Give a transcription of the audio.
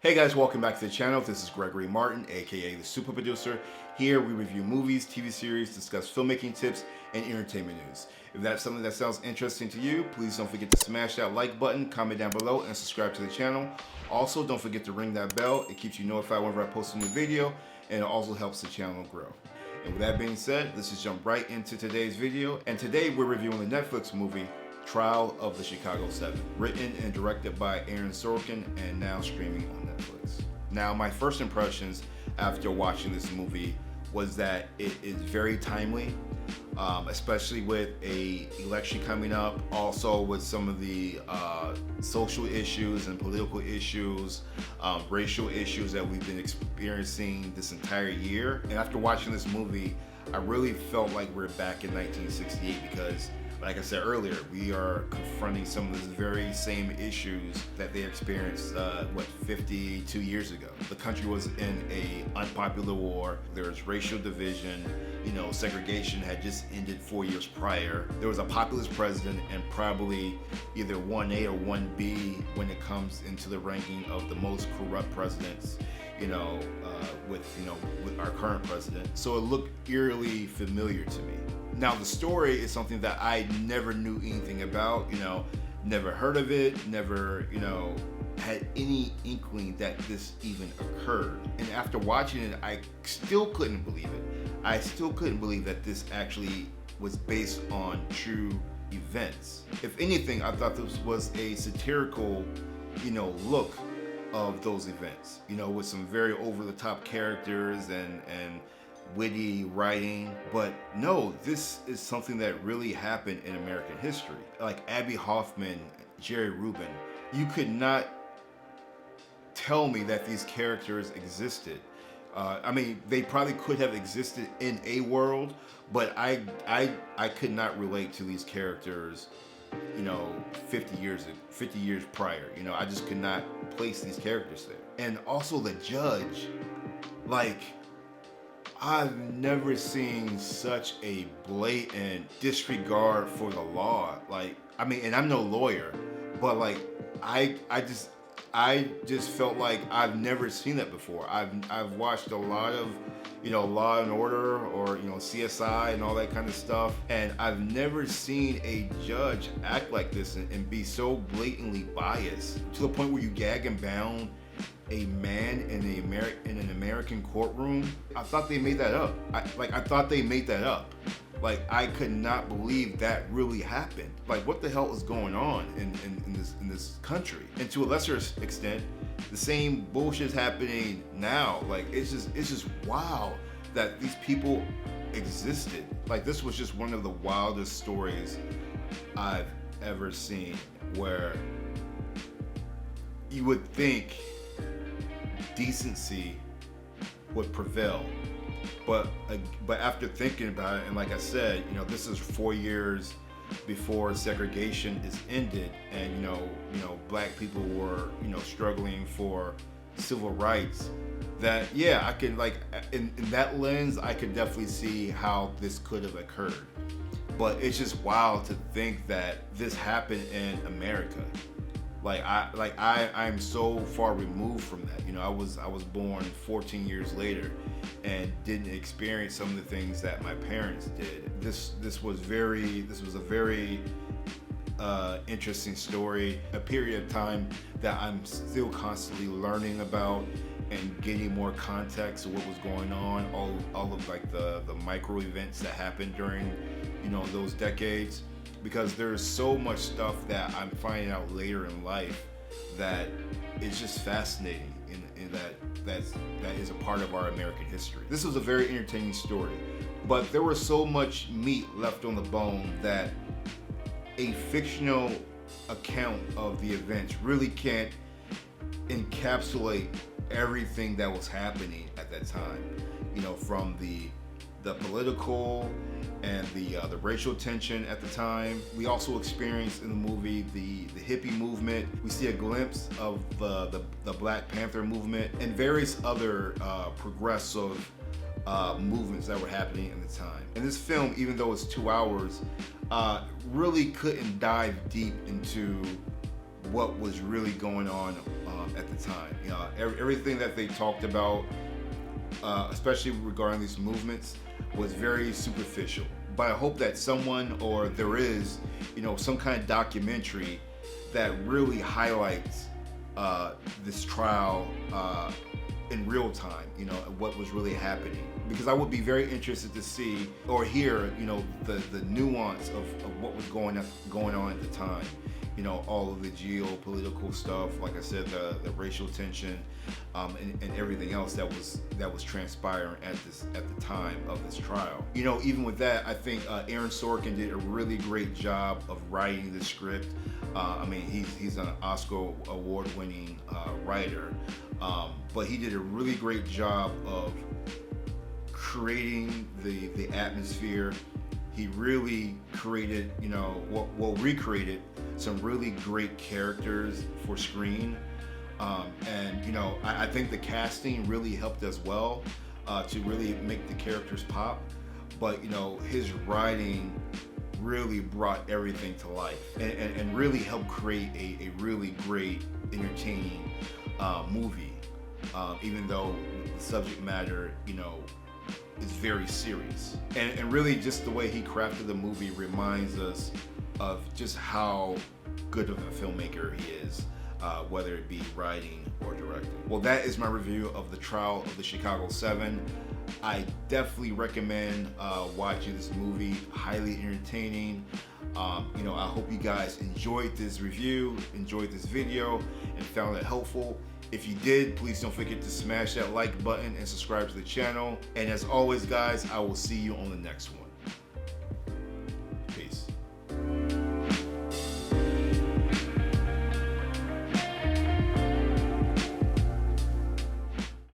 Hey guys, welcome back to the channel. This is Gregory Martin, aka the Super Producer. Here we review movies, TV series, discuss filmmaking tips, and entertainment news. If that's something that sounds interesting to you, please don't forget to smash that like button, comment down below, and subscribe to the channel. Also, don't forget to ring that bell. It keeps you notified whenever I post a new video, and it also helps the channel grow. And with that being said, let's just jump right into today's video. And today we're reviewing the Netflix movie, Trial of the Chicago 7, written and directed by Aaron Sorkin and now streaming on Netflix. Now, my first impressions after watching this movie was that it is very timely, especially with an election coming up, also with some of the social issues and political issues, racial issues that we've been experiencing this entire year. And after watching this movie, I really felt like we're back in 1968 because, like I said earlier, we are confronting some of the very same issues that they experienced, 52 years ago. The country was in an unpopular war. There was racial division. Segregation had just ended 4 years prior. There was a populist president and probably either 1A or 1B when it comes into the ranking of the most corrupt presidents, with our current president. So it looked eerily familiar to me. Now, the story is something that I never knew anything about, never heard of it, never, had any inkling that this even occurred. And after watching it, I still couldn't believe it. I still couldn't believe that this actually was based on true events. If anything, I thought this was a satirical, look of those events, with some very over-the-top characters and witty writing. But no, this is something that really happened in American history. Like Abbie Hoffman, Jerry Rubin, you could not tell me that these characters existed. They probably could have existed in a world, but I could not relate to these characters 50 years prior. I just could not place these characters there. And also the judge, I've never seen such a blatant disregard for the law. And I'm no lawyer, but I just felt like I've never seen that before. I've watched a lot of Law and Order or CSI and all that kind of stuff, and I've never seen a judge act like this and be so blatantly biased to the point where you gag and bound a man in an American courtroom. I thought they made that up. I thought they made that up. I could not believe that really happened. What the hell is going on in this country? And to a lesser extent, the same bullshit is happening now. It's just wow that these people existed. This was just one of the wildest stories I've ever seen, where you would think decency would prevail, but after thinking about it, and like I said, this is 4 years before segregation is ended, and black people were struggling for civil rights. That I could in that lens, I could definitely see how this could have occurred. But it's just wild to think that this happened in America. I'm so far removed from that. I was born 14 years later and didn't experience some of the things that my parents did. This was a very interesting story, a period of time that I'm still constantly learning about and getting more context of what was going on, all of the micro events that happened during those decades. Because there's so much stuff that I'm finding out later in life that is just fascinating in that is a part of our American history. This was a very entertaining story, but there was so much meat left on the bone that a fictional account of the events really can't encapsulate everything that was happening at that time. From the political and the racial tension at the time. We also experienced in the movie the hippie movement. We see a glimpse of the Black Panther movement and various other progressive movements that were happening at the time. And this film, even though it's 2 hours, really couldn't dive deep into what was really going on at the time. You know, everything that they talked about, especially regarding these movements, was very superficial. But I hope that someone, or there is, you know, some kind of documentary that really highlights this trial in real time, you know, what was really happening. Because I would be very interested to see or hear, you know, the nuance of what was going on at the time. You know, all of the geopolitical stuff, like I said, the racial tension, and everything else that was transpiring at the time of this trial. You know, even with that, I think Aaron Sorkin did a really great job of writing the script. I mean, he's an Oscar award-winning writer, but he did a really great job of creating the atmosphere. He really created, you know, recreated some really great characters for screen. And, you know, I think the casting really helped as well to really make the characters pop. But, you know, his writing really brought everything to life and really helped create a really great, entertaining movie. Even though the subject matter, you know, is very serious. And really just the way he crafted the movie reminds us of just how good of a filmmaker he is, whether it be writing or directing. Well, that is my review of the trial of the Chicago 7. I definitely recommend watching this movie. Highly entertaining. You know, I hope you guys enjoyed this review, enjoyed this video, and found it helpful. If you did, please don't forget to smash that like button and subscribe to the channel. And as always, guys, I will see you on the next one.